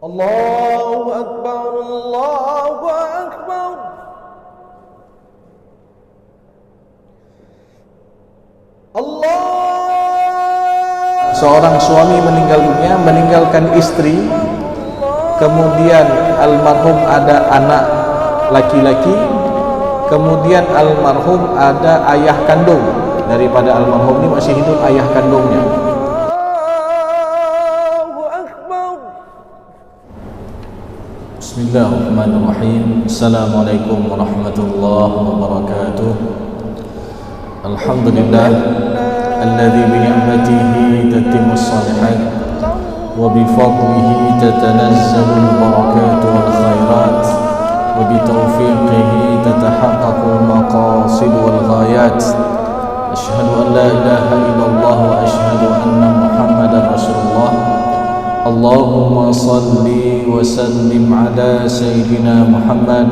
Allahu Akbar, Allahu Akbar. Allah. Seorang suami meninggal dunia, meninggalkan istri, kemudian almarhum ada anak laki-laki, kemudian almarhum ada ayah kandung. Daripada almarhum ini masih hidup ayah kandungnya. Bismillahirrahmanirrahim. Assalamualaikum warahmatullahi wabarakatuh. Alhamdulillah alladzi bi ni'matihi tatimmus shalihat wa bi fadlihi tatanazzalul barakatu wal khairat wa bi taufiqihi tatahaqqaqul maqasid wal ghayat. Asyhadu an la ilaha illallah wa asyhadu anna Muhammadar Rasulullah. Allahumma salli wa sallim ala sayyidina Muhammad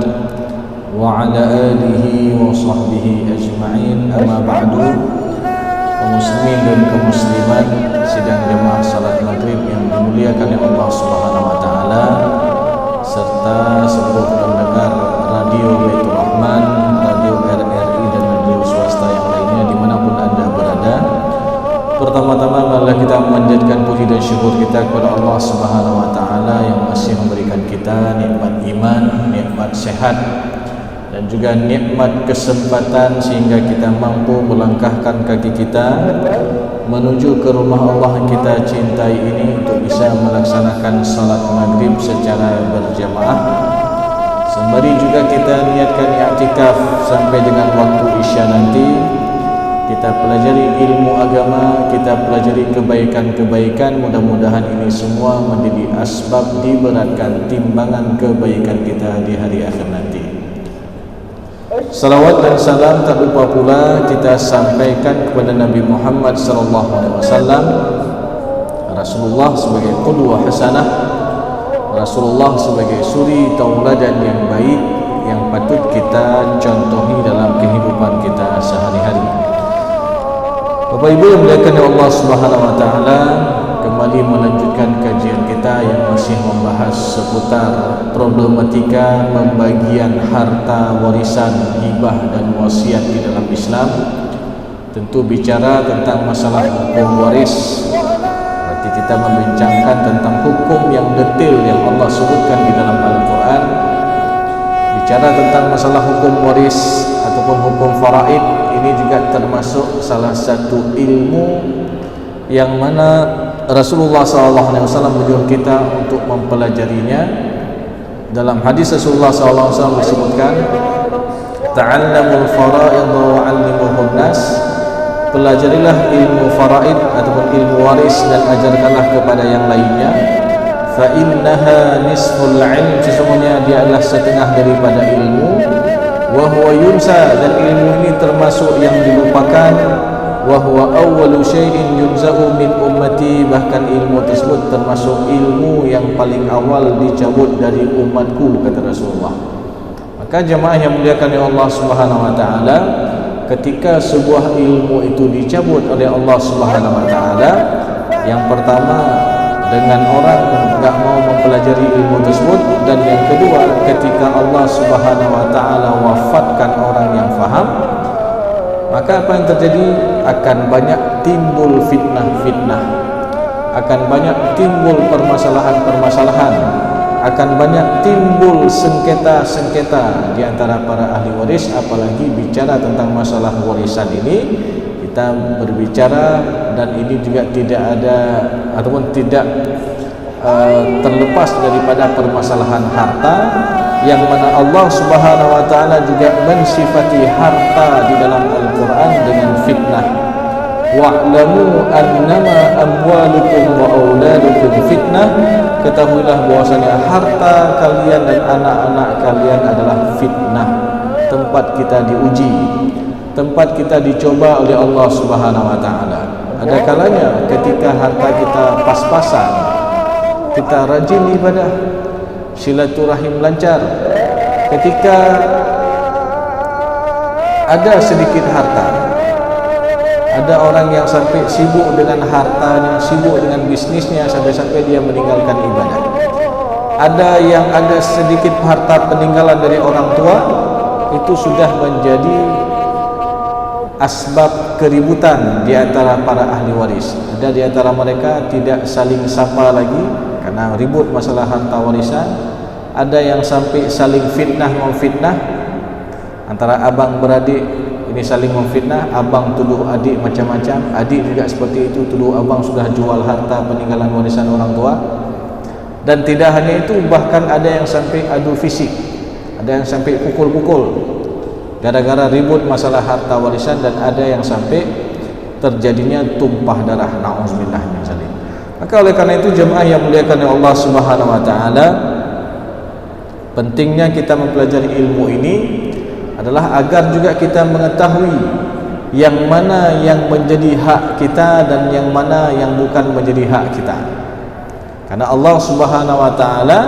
wa ala alihi wa sahbihi ajma'in. Amma ba'du. Kaum muslimin dan kaum muslimat sidang jemaah salat maghrib yang dimuliakan oleh Allah Subhanahu wa taala, serta seluruh pendengar radio Baitur Rahman, radio RRI dan radio swasta yang lainnya dimanapun Anda berada. Pertama-tama marilah kita memanjatkan puji dan syukur kita kepada Allah Subhanahu wa taala yang masih memberikan kita nikmat iman, nikmat sehat dan juga nikmat kesempatan sehingga kita mampu melangkahkan kaki kita menuju ke rumah Allah yang kita cintai ini untuk bisa melaksanakan salat maghrib secara berjamaah. Sembari juga kita niatkan i'tikaf sampai dengan waktu isya nanti. Kita pelajari ilmu agama, kita pelajari kebaikan-kebaikan. Mudah-mudahan ini semua menjadi asbab diberatkan timbangan kebaikan kita di hari akhir nanti. Salawat dan salam tak lupa pula kita sampaikan kepada Nabi Muhammad sallallahu alaihi wasallam, Rasulullah sebagai qudwah hasanah, Rasulullah sebagai suri tauladan yang baik yang patut kita contohi dalam kehidupan kita sehari-hari. Bapak Ibu yang dimuliakan oleh Allah Subhanahu wa taala, kembali melanjutkan kajian kita yang masih membahas seputar problematika pembagian harta warisan, hibah dan wasiat di dalam Islam. Tentu bicara tentang masalah hukum waris, berarti kita membincangkan tentang hukum yang detail yang Allah sebutkan di dalam Al-Quran. Bicara tentang masalah hukum waris ataupun hukum faraid, ini juga termasuk salah satu ilmu yang mana Rasulullah SAW menyuruh kita untuk mempelajarinya. Dalam hadis Rasulullah SAW disebutkan, ta'allamul fara'id wa 'allimuhun nas, pelajarilah ilmu faraid ataupun ilmu waris dan ajarkanlah kepada yang lainnya. Fa innaha nisful 'ilm, sesungguhnya dia adalah setengah daripada ilmu. Wa huwa yunsa, dan ilmu ini termasuk yang dilupakan. Wa huwa awwalu syai'in yunza'u min ummati, bahkan ilmu tersebut termasuk ilmu yang paling awal dicabut dari umatku, kata Rasulullah. Maka jemaah yang muliakan oleh Allah Subhanahu wa taala, ketika sebuah ilmu itu dicabut oleh Allah Subhanahu wa taala, yang pertama dengan orang enggak mau mempelajari ilmu tersebut, dan yang kedua ketika Allah Subhanahu wa taala wafatkan orang yang faham, maka apa yang terjadi? Akan banyak timbul fitnah-fitnah, akan banyak timbul permasalahan-permasalahan, akan banyak timbul sengketa-sengketa di antara para ahli waris. Apalagi bicara tentang masalah warisan ini, kita berbicara, dan ini juga tidak ada ataupun tidak terlepas daripada permasalahan harta, yang mana Allah Subhanahu wa taala juga mensifati harta di dalam Al-Quran dengan fitnah. Wa'lamu annama amwalukum wa auladukum fitnah, ketahuilah bahwasanya harta kalian dan anak-anak kalian adalah fitnah, tempat kita diuji, tempat kita dicoba oleh Allah Subhanahu wa taala. Ada kalanya ketika harta kita pas-pasan, kita rajin ibadah, silaturahim lancar. Ketika ada sedikit harta, ada orang yang sampai sibuk dengan hartanya, sibuk dengan bisnisnya, sampai-sampai dia meninggalkan ibadah. ada yang ada sedikit harta peninggalan dari orang tua, itu sudah menjadi asbab keributan di antara para ahli waris. Ada di antara mereka tidak saling sapa lagi karena ribut masalah harta warisan. Ada yang sampai saling fitnah memfitnah antara abang beradik, ini saling memfitnah, abang tuduh adik macam-macam, adik juga seperti itu, tuduh abang sudah jual harta peninggalan warisan orang tua. Dan tidak hanya itu, bahkan ada yang sampai adu fisik, ada yang sampai pukul-pukul gara-gara ribut masalah harta warisan, dan ada yang sampai terjadinya tumpah darah, na'udzubillah min dzalik. Maka oleh karena itu jemaah yang muliakan oleh Allah Subhanahu wa taala, pentingnya kita mempelajari ilmu ini adalah agar juga kita mengetahui yang mana yang menjadi hak kita dan yang mana yang bukan menjadi hak kita. Karena Allah Subhanahu wa taala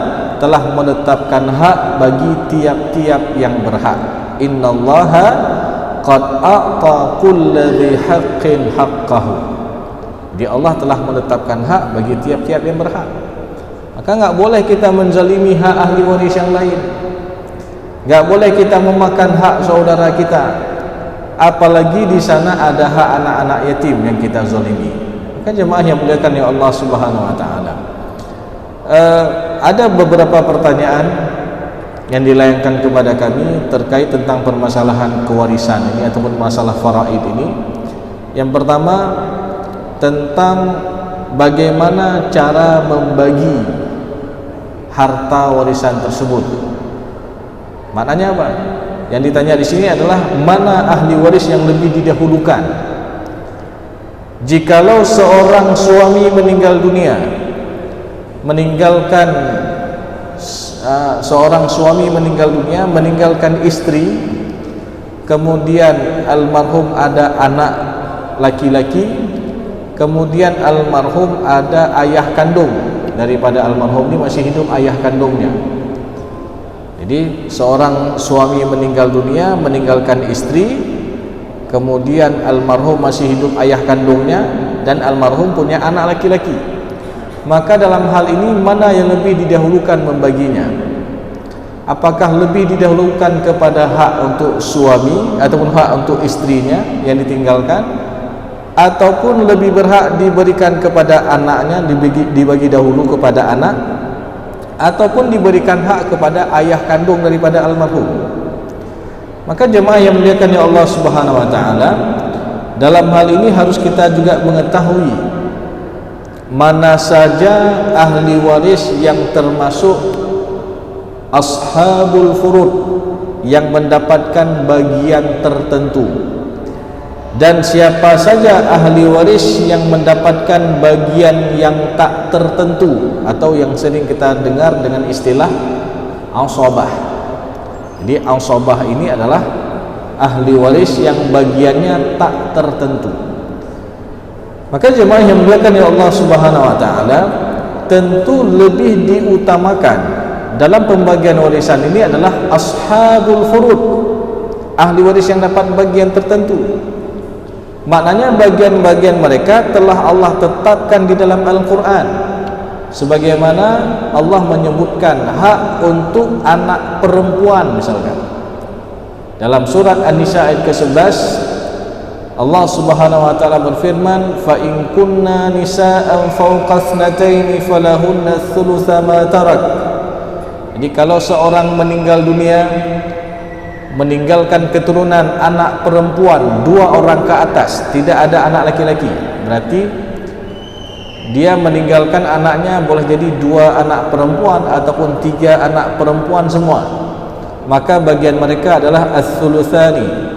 telah menetapkan hak bagi tiap-tiap yang berhak. Innallaha qad a'ta kulli haqqin haqqahu. Jadi Allah telah menetapkan hak bagi tiap-tiap yang berhak. Maka enggak boleh kita menzalimi hak ahli waris yang lain. Enggak boleh kita memakan hak saudara kita. Apalagi di sana ada hak anak-anak yatim yang kita zalimi. Maka jemaah yang muliakan ya Allah Subhanahu wa taala, ada beberapa pertanyaan yang dilayangkan kepada kami terkait tentang permasalahan kewarisan ini ataupun masalah faraid ini. Yang pertama, tentang bagaimana cara membagi harta warisan tersebut. Maknanya apa? Yang ditanya di sini adalah mana ahli waris yang lebih didahulukan. Jikalau seorang suami meninggal dunia, seorang suami meninggal dunia, meninggalkan istri, kemudian almarhum ada anak laki-laki, kemudian almarhum ada ayah kandung daripada almarhum ini masih hidup, ayah kandungnya. Jadi seorang suami meninggal dunia, meninggalkan istri, kemudian almarhum masih hidup ayah kandungnya, dan almarhum punya anak laki-laki. Maka dalam hal ini mana yang lebih didahulukan membaginya? Apakah lebih didahulukan kepada hak untuk suami ataupun hak untuk istrinya yang ditinggalkan, ataupun lebih berhak diberikan kepada anaknya, dibagi dahulu kepada anak, ataupun diberikan hak kepada ayah kandung daripada almarhum? Maka jemaah yang muliakan ya Allah Subhanahu wa taala, dalam hal ini harus kita juga mengetahui mana saja ahli waris yang termasuk ashabul furud, yang mendapatkan bagian tertentu, dan siapa saja ahli waris yang mendapatkan bagian yang tak tertentu atau yang sering kita dengar dengan istilah asabah. Jadi asabah ini adalah ahli waris yang bagiannya tak tertentu. Maka jemaah yang muliakan ya Allah Subhanahu wa taala, tentu lebih diutamakan dalam pembagian warisan ini adalah ashabul furud, ahli waris yang dapat bagian tertentu. Maknanya bagian-bagian mereka telah Allah tetapkan di dalam Al-Quran, sebagaimana Allah menyebutkan hak untuk anak perempuan. Misalkan dalam surat An-Nisa ayat ke-11, Allah Subhanahu wa taala berfirman, "Fa in kunna nisaa'an fawqa ithnatayn falahunna thulutsa ma tarak." Jadi kalau seorang meninggal dunia, meninggalkan keturunan anak perempuan 2 orang ke atas, tidak ada anak laki-laki, berarti dia meninggalkan anaknya boleh jadi 2 anak perempuan ataupun 3 anak perempuan semua. Maka bagian mereka adalah as-thulutsani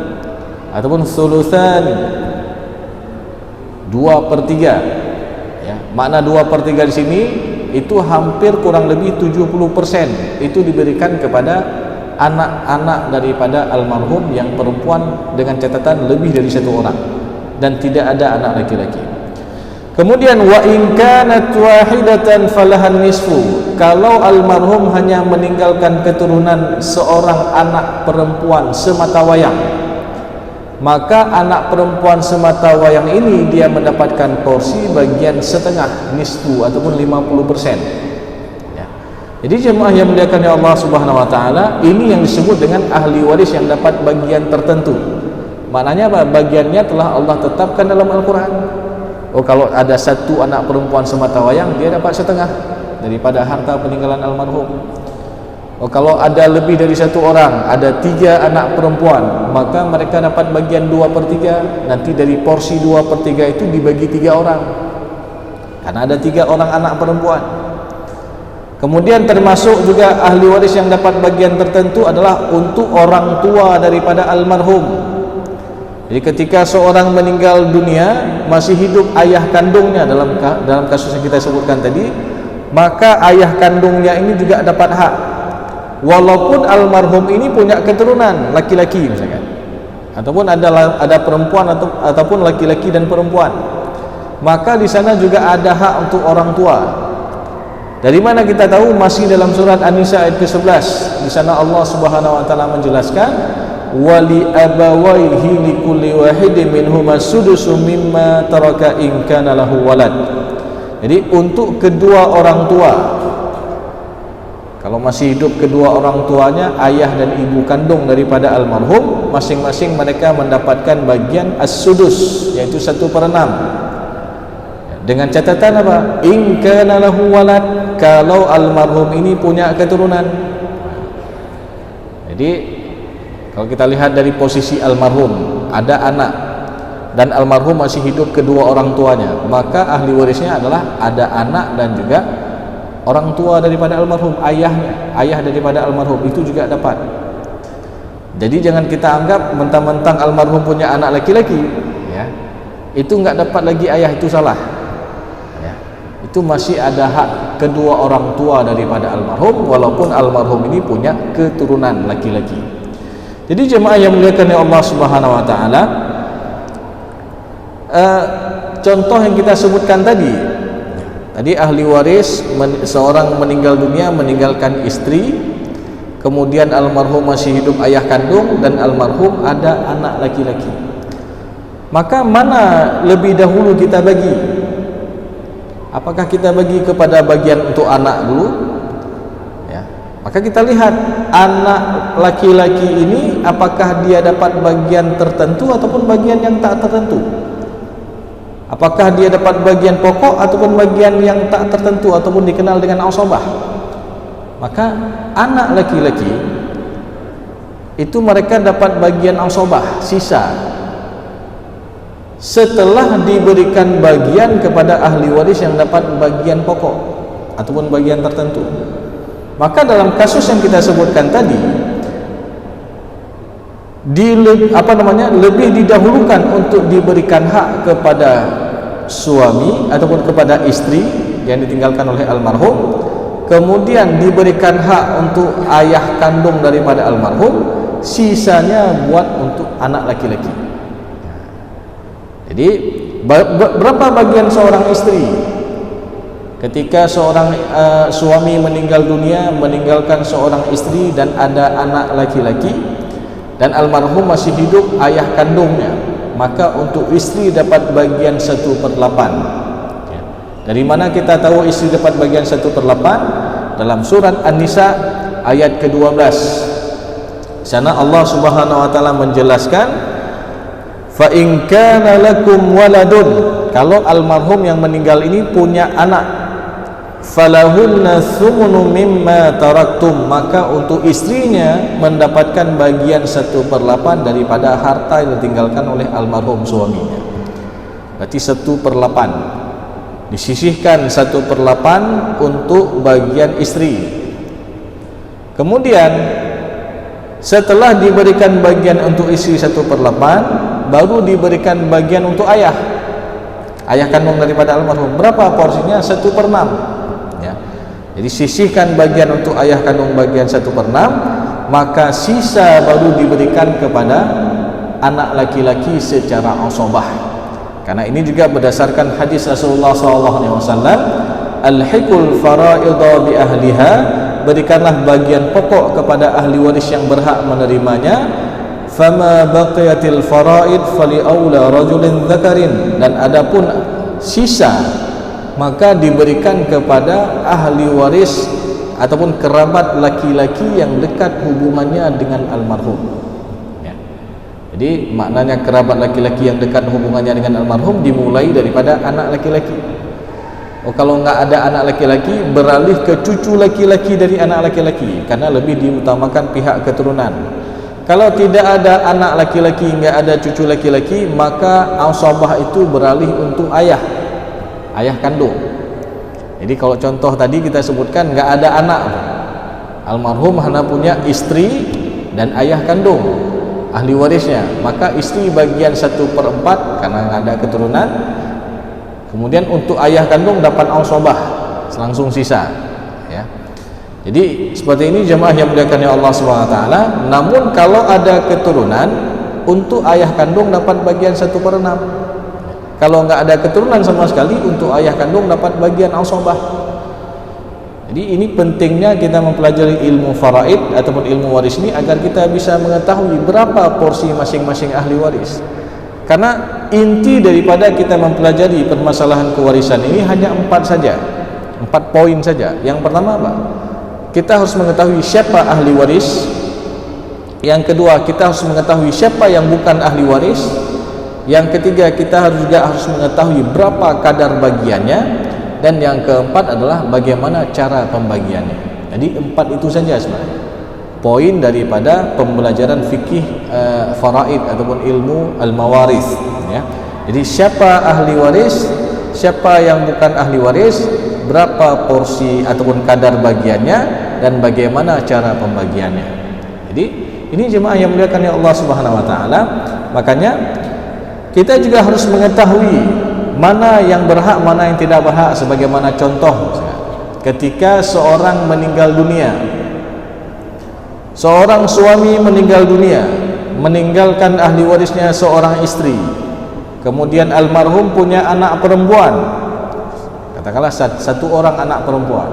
ataupun thulutsani, 2/3. Ya, makna 2/3 di sini itu hampir kurang lebih 70% itu diberikan kepada anak-anak daripada almarhum yang perempuan, dengan catatan lebih dari 1 orang dan tidak ada anak laki-laki. Kemudian wa in kanat wahidatan falahan nisfu, kalau almarhum hanya meninggalkan keturunan seorang anak perempuan semata wayang, maka anak perempuan semata wayang ini dia mendapatkan porsi bagian setengah, nisfu ataupun 50%. Ya. Jadi jemaah yang muliakan ya Allah Subhanahu wa taala, ini yang disebut dengan ahli waris yang dapat bagian tertentu. Maknanya apa? Bagiannya telah Allah tetapkan dalam Al-Quran. Oh, kalau ada satu anak perempuan semata wayang, dia dapat setengah daripada harta peninggalan almarhum. Oh, kalau ada lebih dari satu orang, ada 3 anak perempuan, maka mereka dapat bagian 2/3. Nanti dari porsi 2/3 itu dibagi 3 orang, karena ada 3 orang anak perempuan. Kemudian termasuk juga ahli waris yang dapat bagian tertentu adalah untuk orang tua daripada almarhum. Jadi ketika seorang meninggal dunia, masih hidup ayah kandungnya, dalam kasus yang kita sebutkan tadi, maka ayah kandungnya ini juga dapat hak, walaupun almarhum ini punya keturunan laki-laki misalkan, ataupun ada perempuan ataupun laki-laki dan perempuan, maka di sana juga ada hak untuk orang tua. Dari mana kita tahu? Masih dalam surat An-Nisa ayat ke-11. Di sana Allah Subhanahu wa taala menjelaskan, wali abawaihi likulli wahidin minhuma sudusu mimma taraka in kana lahu walad. Jadi untuk kedua orang tua, kalau masih hidup kedua orang tuanya, ayah dan ibu kandung daripada almarhum, masing-masing mereka mendapatkan bagian as-sudus, yaitu 1/6. Dengan catatan apa? In kana lahu walad, kalau almarhum ini punya keturunan. Jadi kalau kita lihat dari posisi almarhum, ada anak dan almarhum masih hidup kedua orang tuanya, maka ahli warisnya adalah ada anak dan juga orang tua daripada almarhum, ayah daripada almarhum itu juga dapat. Jadi jangan kita anggap mentang-mentang almarhum punya anak laki-laki, ya, itu enggak dapat lagi ayah, itu salah. Itu masih ada hak kedua orang tua daripada almarhum, walaupun almarhum ini punya keturunan laki-laki. Jadi jemaah yang muliakan oleh Allah Subhanahu wa taala, contoh yang kita sebutkan tadi ahli waris, seorang meninggal dunia meninggalkan istri, kemudian almarhum masih hidup ayah kandung, dan almarhum ada anak laki-laki. Maka mana lebih dahulu kita bagi? Apakah kita bagi kepada bagian untuk anak dulu? Ya. Maka kita lihat anak laki-laki ini apakah dia dapat bagian tertentu ataupun bagian yang tak tertentu. Apakah dia dapat bagian pokok ataupun bagian yang tak tertentu ataupun dikenal dengan asabah. Maka anak laki-laki itu mereka dapat bagian asabah, sisa, setelah diberikan bagian kepada ahli waris yang dapat bagian pokok ataupun bagian tertentu. Maka dalam kasus yang kita sebutkan tadi, lebih didahulukan untuk diberikan hak kepada suami ataupun kepada istri yang ditinggalkan oleh almarhum, kemudian diberikan hak untuk ayah kandung daripada almarhum, sisanya buat untuk anak laki-laki. Jadi berapa bagian seorang istri ketika seorang suami meninggal dunia, meninggalkan seorang istri dan ada anak laki-laki, dan almarhum masih hidup ayah kandungnya, maka untuk istri dapat bagian 1/8. Dari mana kita tahu istri dapat bagian 1/8? Dalam surat An-Nisa ayat ke-12. Sana Allah Subhanahu wa taala menjelaskan, fa in kana lakum waladun, kalau almarhum yang meninggal ini punya anak, falahunna thumnu mimma taraktum, maka untuk istrinya mendapatkan bagian 1/8 daripada harta yang ditinggalkan oleh almarhum suaminya. Berarti 1/8 disisihkan, 1/8 untuk bagian istri. Kemudian setelah diberikan bagian untuk istri 1/8, baru diberikan bagian untuk ayah kandung daripada almarhum. Berapa porsinya? 1/6. Ya. Jadi sisihkan bagian untuk ayah kandung bagian 1/6, maka sisa baru diberikan kepada anak laki-laki secara asabah. Karena ini juga berdasarkan hadis Rasulullah SAW, al-hiqul fara'idha bi ahliha, berikanlah bagian pokok kepada ahli waris yang berhak menerimanya. Fama baqiyatil faraid fali aula rajulin dzakarin, dan adapun sisa maka diberikan kepada ahli waris ataupun kerabat laki-laki yang dekat hubungannya dengan almarhum. Ya. Jadi maknanya kerabat laki-laki yang dekat hubungannya dengan almarhum dimulai daripada anak laki-laki. Kalau nggak ada anak laki-laki, beralih ke cucu laki-laki dari anak laki-laki, karena lebih diutamakan pihak keturunan. Kalau tidak ada anak laki-laki, nggak ada cucu laki-laki, maka asabah itu beralih untuk ayah kandung. Jadi kalau contoh tadi kita sebutkan nggak ada anak, almarhum hanya punya istri dan ayah kandung ahli warisnya, maka istri bagian 1/4 karena nggak ada keturunan. Kemudian untuk ayah kandung dapat asabah langsung sisa, ya. Jadi seperti ini jemaah yang dimuliakan oleh Allah Subhanahu wa taala. Namun kalau ada keturunan, untuk ayah kandung dapat bagian 1/6. Kalau nggak ada keturunan sama sekali, untuk ayah kandung dapat bagian asabah. Jadi ini pentingnya kita mempelajari ilmu faraid ataupun ilmu waris ini agar kita bisa mengetahui berapa porsi masing-masing ahli waris. Karena inti daripada kita mempelajari permasalahan kewarisan ini hanya 4 poin saja. Yang pertama apa? Kita harus mengetahui siapa ahli waris. Yang kedua, kita harus mengetahui siapa yang bukan ahli waris. Yang ketiga, kita juga harus mengetahui berapa kadar bagiannya. Dan yang keempat adalah bagaimana cara pembagiannya. Jadi 4 itu saja sebenarnya poin daripada pembelajaran fikih faraid ataupun ilmu al-mawaris, ya. Jadi siapa ahli waris, siapa yang bukan ahli waris, berapa porsi ataupun kadar bagiannya, dan bagaimana cara pembagiannya. Jadi ini jemaah yang muliakan ya Allah Subhanahu wa taala. Makanya kita juga harus mengetahui mana yang berhak, mana yang tidak berhak. Sebagaimana contoh, ketika seorang meninggal dunia, seorang suami meninggal dunia, meninggalkan ahli warisnya seorang istri. Kemudian almarhum punya anak perempuan, katakanlah 1 orang anak perempuan,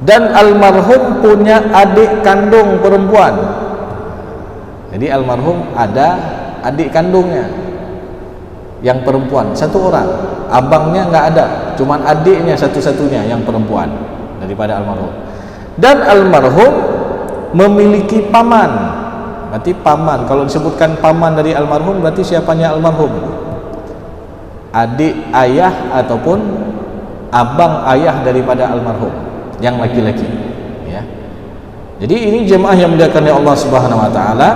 dan almarhum punya adik kandung perempuan. Jadi almarhum ada adik kandungnya yang perempuan 1 orang, abangnya nggak ada, cuman adiknya satu-satunya yang perempuan daripada almarhum. Dan almarhum memiliki paman. Berarti paman, kalau disebutkan paman dari almarhum, berarti siapanya almarhum? Adik ayah ataupun abang ayah daripada almarhum yang laki-laki, ya. Jadi ini jemaah yang dimuliakan oleh Allah Subhanahu wa taala.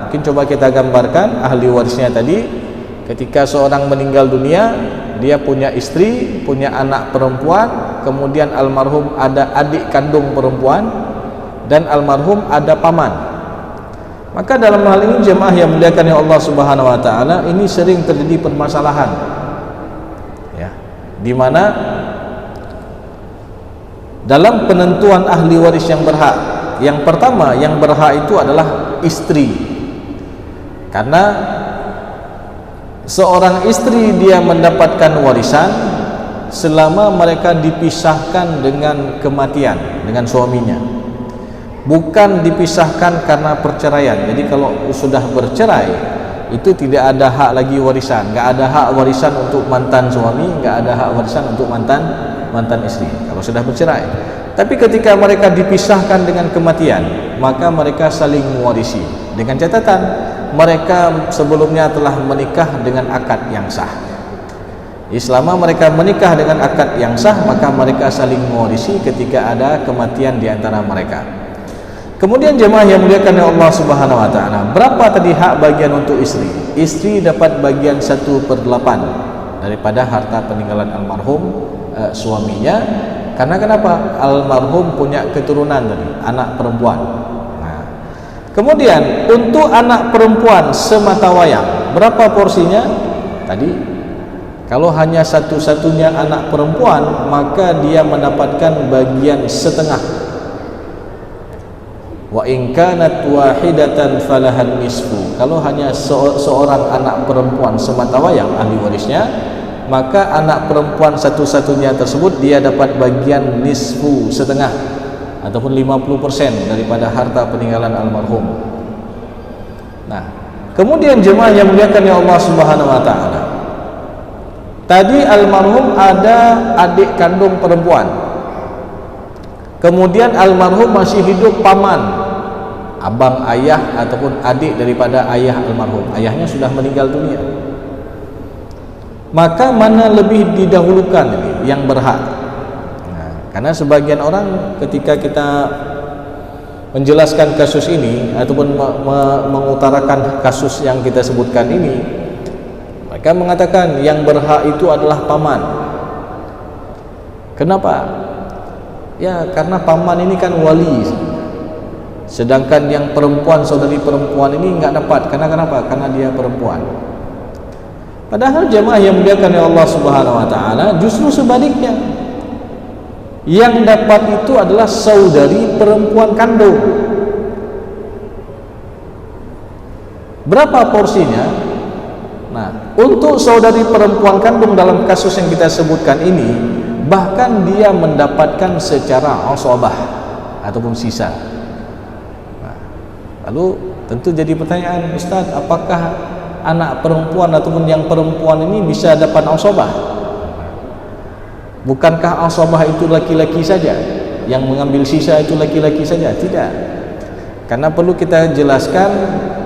Mungkin coba kita gambarkan ahli warisnya tadi. Ketika seorang meninggal dunia, dia punya istri, punya anak perempuan, kemudian almarhum ada adik kandung perempuan, dan almarhum ada paman. Maka dalam hal ini jemaah yang dimuliakan oleh Allah Subhanahu wa taala, ini sering terjadi permasalahan, ya, di mana dalam penentuan ahli waris yang berhak, yang pertama yang berhak itu adalah istri. Karena seorang istri dia mendapatkan warisan selama mereka dipisahkan dengan kematian dengan suaminya, bukan dipisahkan karena perceraian. Jadi kalau sudah bercerai itu tidak ada hak lagi warisan, nggak ada hak warisan untuk mantan suami, nggak ada hak warisan untuk mantan istri kalau sudah bercerai. Tapi ketika mereka dipisahkan dengan kematian, maka mereka saling mewarisi dengan catatan mereka sebelumnya telah menikah dengan akad yang sah. Selama mereka menikah dengan akad yang sah, maka mereka saling mewarisi ketika ada kematian di antara mereka. Kemudian jemaah yang dimuliakan oleh Allah Subhanahu wa taala, berapa tadi hak bagian untuk istri? Istri dapat bagian 1/8 daripada harta peninggalan almarhum suaminya. Karena kenapa? Almarhum punya keturunan tadi, anak perempuan. Nah, kemudian untuk anak perempuan semata wayang, berapa porsinya? Tadi kalau hanya satu-satunya anak perempuan, maka dia mendapatkan bagian setengah. Wa in kanat wahidatan falahan nisfu. Kalau hanya seorang anak perempuan semata wayang ahli warisnya, maka anak perempuan satu-satunya tersebut dia dapat bagian nisfu, setengah ataupun 50% daripada harta peninggalan almarhum. Nah, kemudian jemaah yang dimuliakan oleh Allah Subhanahu wa taala, tadi almarhum ada adik kandung perempuan. kemudian almarhum masih hidup paman, abang ayah ataupun adik daripada ayah almarhum, ayahnya sudah meninggal dunia, maka mana lebih didahulukan ini yang berhak? Karena sebagian orang ketika kita menjelaskan kasus ini ataupun mengutarakan kasus yang kita sebutkan ini, mereka mengatakan yang berhak itu adalah paman. Kenapa? Ya karena paman ini kan wali, sedangkan yang perempuan, saudari perempuan ini enggak dapat. Karena kenapa? Karena dia perempuan. Padahal jemaah yang dimuliakan oleh Allah Subhanahu wa taala, justru sebaliknya. Yang dapat itu adalah saudari perempuan kandung. Berapa porsinya? Nah, untuk saudari perempuan kandung dalam kasus yang kita sebutkan ini, bahkan dia mendapatkan secara asabah ataupun sisa. Nah, lalu tentu jadi pertanyaan, Ustaz, apakah anak perempuan ataupun yang perempuan ini bisa dapat asabah? Bukankah asabah itu laki-laki saja? Yang mengambil sisa itu laki-laki saja? Tidak. Karena perlu kita jelaskan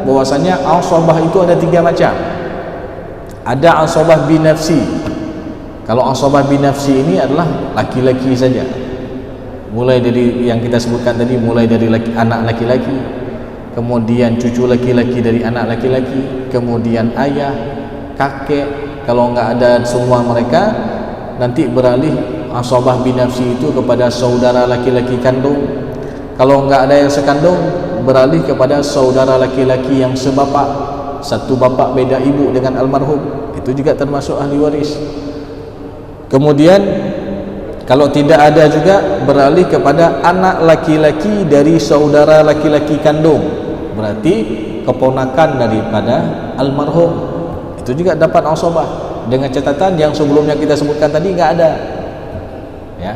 bahwasanya asabah itu ada 3 macam. Ada asabah binafsi. Kalau asabah binafsi ini adalah laki-laki saja. Mulai dari yang kita sebutkan tadi, mulai dari anak laki-laki, kemudian cucu laki-laki dari anak laki-laki, kemudian ayah, kakek. Kalau enggak ada semua mereka, nanti beralih asabah binafsi itu kepada saudara laki-laki kandung. Kalau enggak ada yang sekandung, beralih kepada saudara laki-laki yang sebapak, satu bapak beda ibu dengan almarhum, itu juga termasuk ahli waris. Kemudian kalau tidak ada juga, beralih kepada anak laki-laki dari saudara laki-laki kandung, berarti keponakan daripada almarhum, itu juga dapat asabah. Dengan catatan yang sebelumnya kita sebutkan tadi enggak ada. Ya.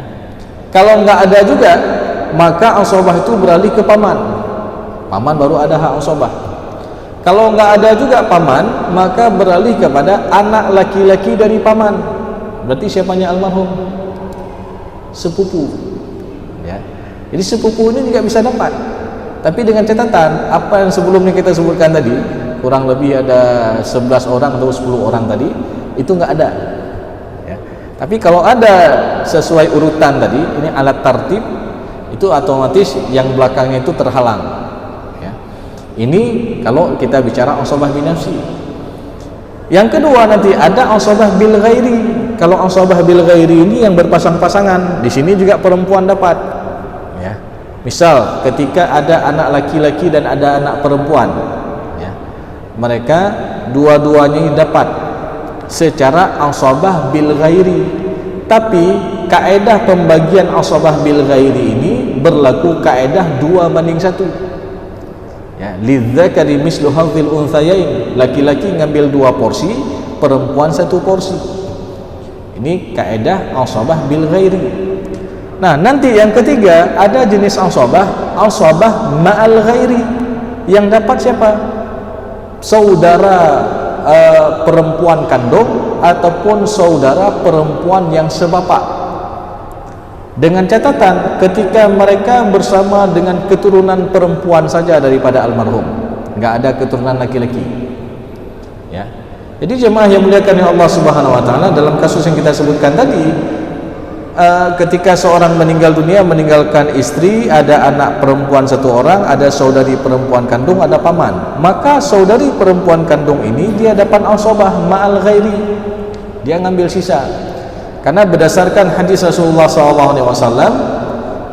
Kalau enggak ada juga, maka asabah itu beralih ke paman. Paman baru ada hak asabah. Kalau enggak ada juga paman, maka beralih kepada anak laki-laki dari paman. Berarti siapanya almarhum? Sepupu. Ya. Jadi sepupu ini juga bisa dapat. Tapi dengan catatan apa yang sebelumnya kita sebutkan tadi, kurang lebih ada 11 orang atau 10 orang tadi, itu enggak ada. Ya. Tapi kalau ada sesuai urutan tadi, ini alat tartib, itu otomatis yang belakangnya itu terhalang. Ya. Ini kalau kita bicara asabah binafsi. Yang kedua nanti ada asabah bil ghairi. Kalau asabah bil ghairi ini yang berpasang-pasangan, di sini juga perempuan dapat. Ya. Misal ketika ada anak laki-laki dan ada anak perempuan, ya, mereka dua-duanya dapat secara asabah bil ghairi. Tapi kaedah pembagian asabah bil ghairi ini berlaku kaedah 2:1. Ya, lidzakari mislu hadzil unthayain, laki-laki ngambil 2 porsi, perempuan 1 porsi. Ini kaedah asabah bil ghairi. Nah, nanti yang ketiga ada jenis asabah ma'al ghairi. Yang dapat siapa? Saudara perempuan kandung ataupun saudara perempuan yang sebapak, dengan catatan ketika mereka bersama dengan keturunan perempuan saja daripada almarhum, enggak ada keturunan laki-laki. Ya. Jadi jemaah yang muliakan Allah Subhanahu wa taala, dalam kasus yang kita sebutkan tadi, ketika seorang meninggal dunia meninggalkan istri, ada anak perempuan 1 orang, ada saudari perempuan kandung, ada paman, maka saudari perempuan kandung ini dia dapat asabah ma'al ghairi, dia ngambil sisa. Karena berdasarkan hadis Rasulullah SAW,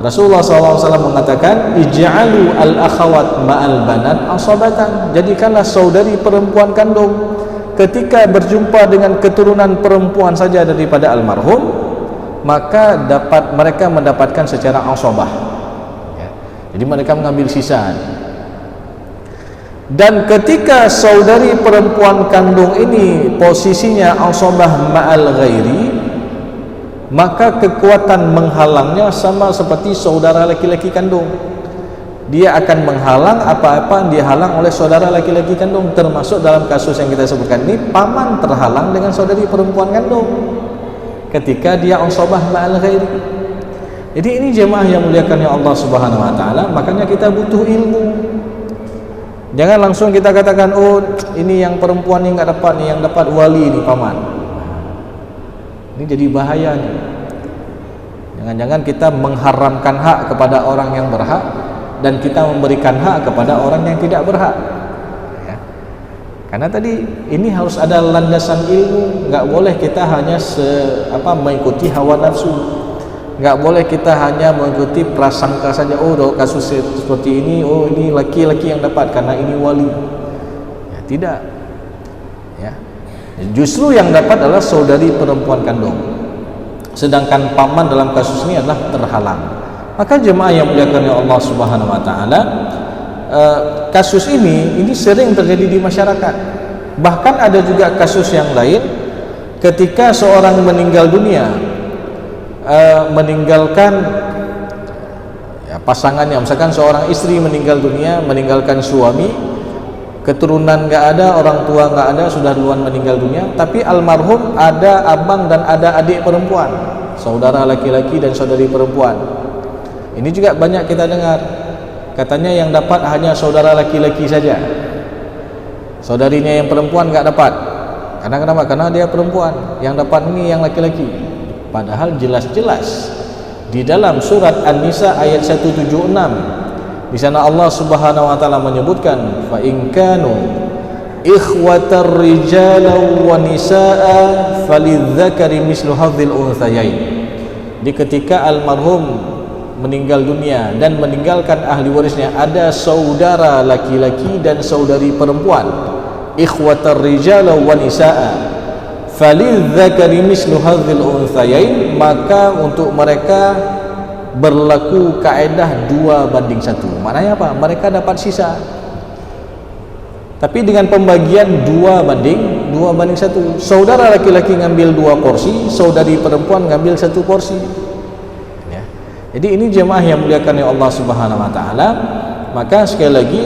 Rasulullah SAW mengatakan, ij'alu al-akhawat ma'al banat asabatan, jadikanlah saudari perempuan kandung ketika berjumpa dengan keturunan perempuan saja daripada almarhum, maka mereka mendapatkan secara asabah. Ya. Jadi mereka mengambil sisa. Dan ketika saudari perempuan kandung ini posisinya asabah ma'al ghairi, maka kekuatan menghalangnya sama seperti saudara laki-laki kandung. Dia akan menghalang apa-apa yang dihalang oleh saudara laki-laki kandung, termasuk dalam kasus yang kita sebutkan ini, paman terhalang dengan saudari perempuan kandung ketika dia asabah ma'al ghairi. Jadi ini jemaah yang muliakannya Allah Subhanahu wa taala, makanya kita butuh ilmu. Jangan langsung kita katakan, oh ini yang perempuan ini enggak dapat, nih yang dapat wali ini paman. Ini jadi bahaya nih. Jangan-jangan kita mengharamkan hak kepada orang yang berhak dan kita memberikan hak kepada orang yang tidak berhak. Ya. Karena tadi ini harus ada landasan ilmu, nggak boleh kita hanya mengikuti hawa nafsu, nggak boleh kita hanya mengikuti prasangka saja. Oh, kasus seperti ini, oh ini laki-laki yang dapat karena ini wali. Ya, tidak. Ya. Justru yang dapat adalah saudari perempuan kandung. Sedangkan paman dalam kasus ini adalah terhalang. Maka jemaah yang muliakan Allah Subhanahu wa taala, kasus ini sering terjadi di masyarakat. Bahkan ada juga kasus yang lain ketika seorang meninggal dunia, meninggalkan ya, pasangannya. Misalkan seorang istri meninggal dunia, meninggalkan suami, keturunan nggak ada, orang tua nggak ada, sudah duluan meninggal dunia, tapi almarhum ada abang dan ada adik perempuan, saudara laki-laki dan saudari perempuan. Ini juga banyak kita dengar, katanya yang dapat hanya saudara laki-laki saja, saudarinya yang perempuan nggak dapat. Karena kenapa? Karena dia perempuan, yang dapat ini yang laki-laki. Padahal jelas-jelas di dalam surat An-Nisa ayat 176, di sana Allah Subhanahu wa taala menyebutkan, fa in kanu ikhwatar rijalan wa nisaa falidzakari mislu hadzil unthayain. Di ketika almarhum meninggal dunia dan meninggalkan ahli warisnya ada saudara laki-laki dan saudari perempuan, ikhwatar rijalan wa nisaa falidzakari mislu hadzil unthayain, maka untuk mereka berlaku kaedah 2:1. Maknanya apa? Mereka dapat sisa, tapi dengan pembagian 2:1. Saudara laki-laki ngambil 2 porsi, saudari perempuan ngambil 1 porsi ya. Jadi ini jemaah yang muliakan Allah Subhanahu wa taala. Maka sekali lagi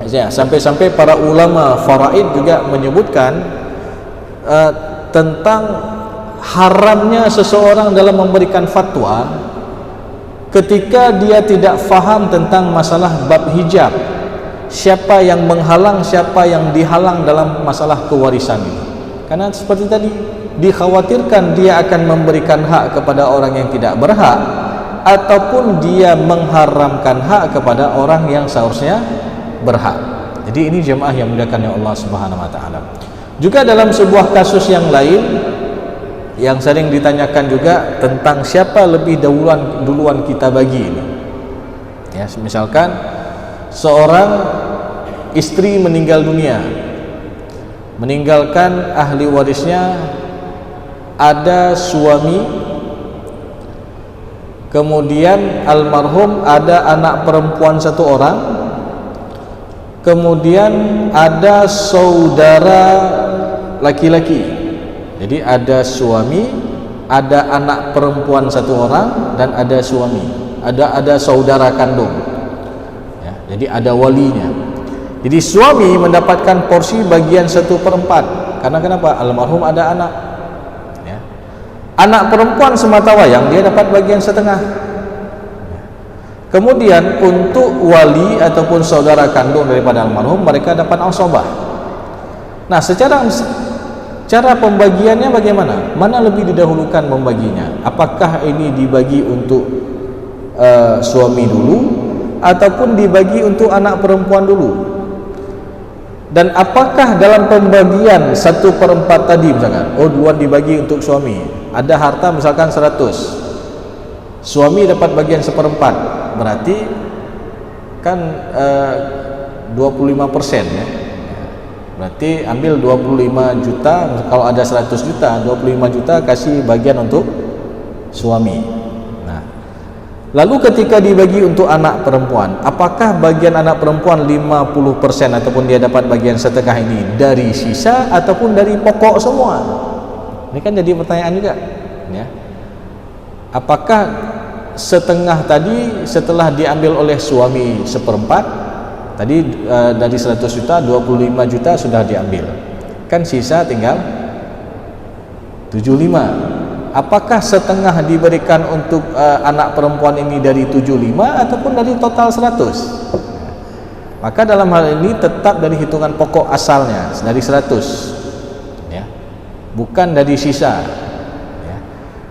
ya, sampai-sampai para ulama faraid juga menyebutkan tentang haramnya seseorang dalam memberikan fatwa ketika dia tidak faham tentang masalah bab hijab, siapa yang menghalang, siapa yang dihalang dalam masalah kewarisan ini. Karena seperti tadi, dikhawatirkan dia akan memberikan hak kepada orang yang tidak berhak, ataupun dia mengharamkan hak kepada orang yang seharusnya berhak. Jadi ini jemaah yang muliakan Allah Subhanahu wa taala. Juga dalam sebuah kasus yang lain yang sering ditanyakan juga tentang siapa lebih duluan kita bagi ini. Ya, misalkan seorang istri meninggal dunia, meninggalkan ahli warisnya ada suami, kemudian almarhum ada anak perempuan 1 orang, kemudian ada saudara laki-laki. Jadi ada suami, ada anak perempuan 1 orang, dan ada suami, ada saudara kandung ya, jadi ada walinya. Jadi suami mendapatkan porsi bagian 1/4. Karena kenapa? Almarhum ada anak ya. Anak perempuan semata wayang dia dapat bagian 1/2. Kemudian untuk wali ataupun saudara kandung daripada almarhum, mereka dapat asabah. Nah, cara pembagiannya bagaimana? Mana lebih didahulukan membaginya? Apakah ini dibagi untuk suami dulu, ataupun dibagi untuk anak perempuan dulu? Dan apakah dalam pembagian 1/4 tadi, misalkan, oh 2 dibagi untuk suami, ada harta misalkan 100, suami dapat bagian 1/4, berarti kan 25% ya. Berarti ambil 25 juta, kalau ada 100 juta, 25 juta kasih bagian untuk suami. Nah, lalu ketika dibagi untuk anak perempuan, apakah bagian anak perempuan 50% ataupun dia dapat bagian 1/2 ini dari sisa ataupun dari pokok semua? Ini kan jadi pertanyaan juga ya. Apakah setengah tadi setelah diambil oleh suami 1/4, tadi dari 100 juta 25 juta sudah diambil, kan sisa tinggal 75. apakah setengah diberikan untuk anak perempuan ini dari 75 ataupun dari total 100? Maka dalam hal ini tetap dari hitungan pokok asalnya, dari 100 ya, bukan dari sisa ya.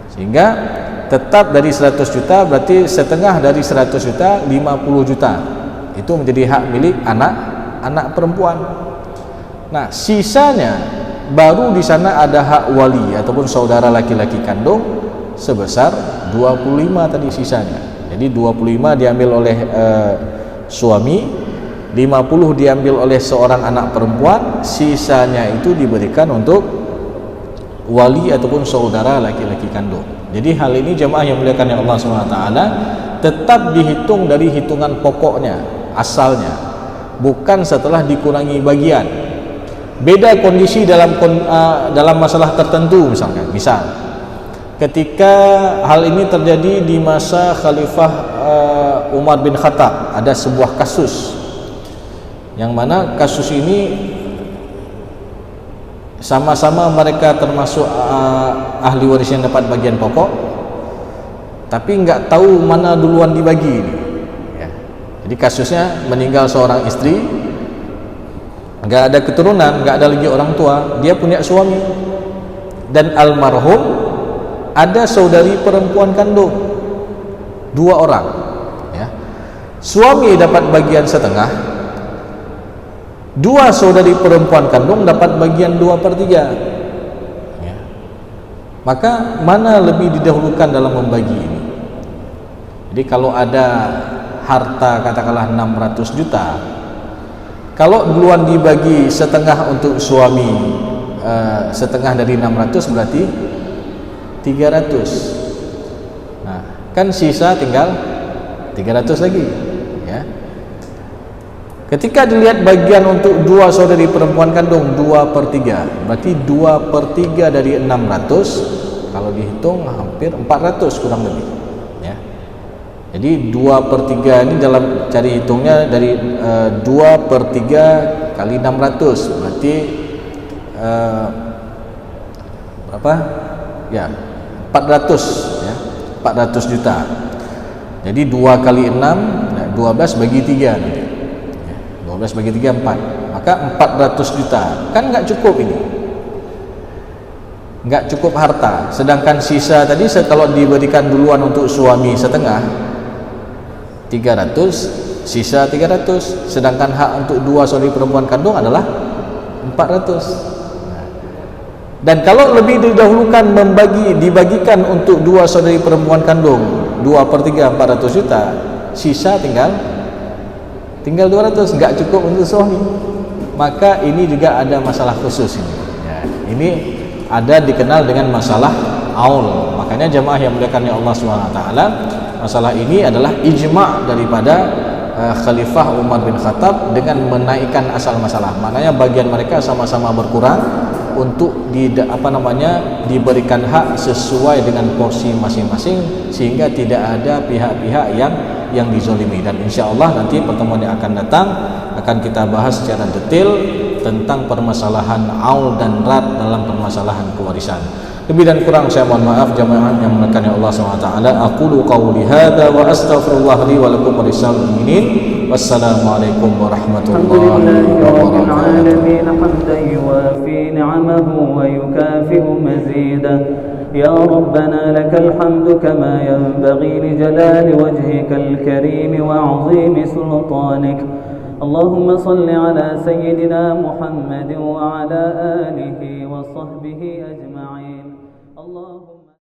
Sehingga tetap dari 100 juta, berarti setengah dari 100 juta 50 juta itu menjadi hak milik anak perempuan. Nah, sisanya baru di sana ada hak wali ataupun saudara laki-laki kandung sebesar 25 tadi sisanya. Jadi 25 diambil oleh suami, 50 diambil oleh seorang anak perempuan, sisanya itu diberikan untuk wali ataupun saudara laki-laki kandung. Jadi hal ini jemaah yang muliakan yang Allah SWT tetap dihitung dari hitungan pokoknya, asalnya, bukan setelah dikurangi bagian. Beda kondisi dalam masalah tertentu, misalkan ketika hal ini terjadi di masa Khalifah Umar bin Khattab, ada sebuah kasus yang mana kasus ini sama-sama mereka termasuk ahli waris yang dapat bagian pokok, tapi nggak tahu mana duluan dibagi ini ya. Jadi kasusnya meninggal seorang istri, nggak ada keturunan, nggak ada lagi orang tua, dia punya suami, dan almarhum ada saudari perempuan kandung 2 orang ya. Suami dapat bagian setengah, 2 saudari perempuan kandung dapat bagian 2/3 ya. Maka mana lebih didahulukan dalam membagi ini? Jadi kalau ada harta katakanlah 600 juta, kalau duluan dibagi setengah untuk suami, setengah dari 600 berarti 300. Nah, kan sisa tinggal 300 lagi ya. Ketika dilihat bagian untuk 2 saudari perempuan kandung 2/3, berarti 2/3 dari 600 kalau dihitung hampir 400 kurang lebih ya. Jadi 2/3 ini dalam cari hitungnya dari 2/3 kali 600 berarti berapa ya, 400 ya, 400 juta. Jadi 2 kali 6 12 bagi 3 nanti ya, 12 bagi 3 4, maka 400 juta. Kan nggak cukup ini, nggak cukup harta. Sedangkan sisa tadi kalau diberikan duluan untuk suami setengah 300, sisa 300, sedangkan hak untuk 2 saudari perempuan kandung adalah 400. Dan kalau lebih didahulukan dibagikan untuk 2 saudari perempuan kandung 2/3 400 juta, sisa tinggal 200, nggak cukup untuk suami. Maka ini juga ada masalah khusus ini ya. Ini ada dikenal dengan masalah aul. Makanya jemaah yang muliakan Allah SWT, masalah ini adalah ijma' daripada Khalifah Umar bin Khattab dengan menaikkan asal masalah. Maknanya bagian mereka sama-sama berkurang untuk diberikan hak sesuai dengan porsi masing-masing, sehingga tidak ada pihak-pihak yang dizolimi. Dan insya Allah nanti pertemuan yang akan datang akan kita bahas secara detail tentang permasalahan aul dan rat dalam permasalahan kewarisan. Lebih dan kurang saya mohon maaf jamaah yang dimuliakan Allah SWT. Aqulu qawli hadza wa astaghfirullah li wa lakum wa lisa'il mu'minin. Wassalamualaikum warahmatullahi wabarakatuh. حمدا يوافي نعمه ويكافئ مزيدا يا ربنا لك الحمد كما ينبغي لجلال وجهك الكريم وعظيم سلطانك اللهم صل على سيدنا محمد وعلى آله وصحبه أجمعين.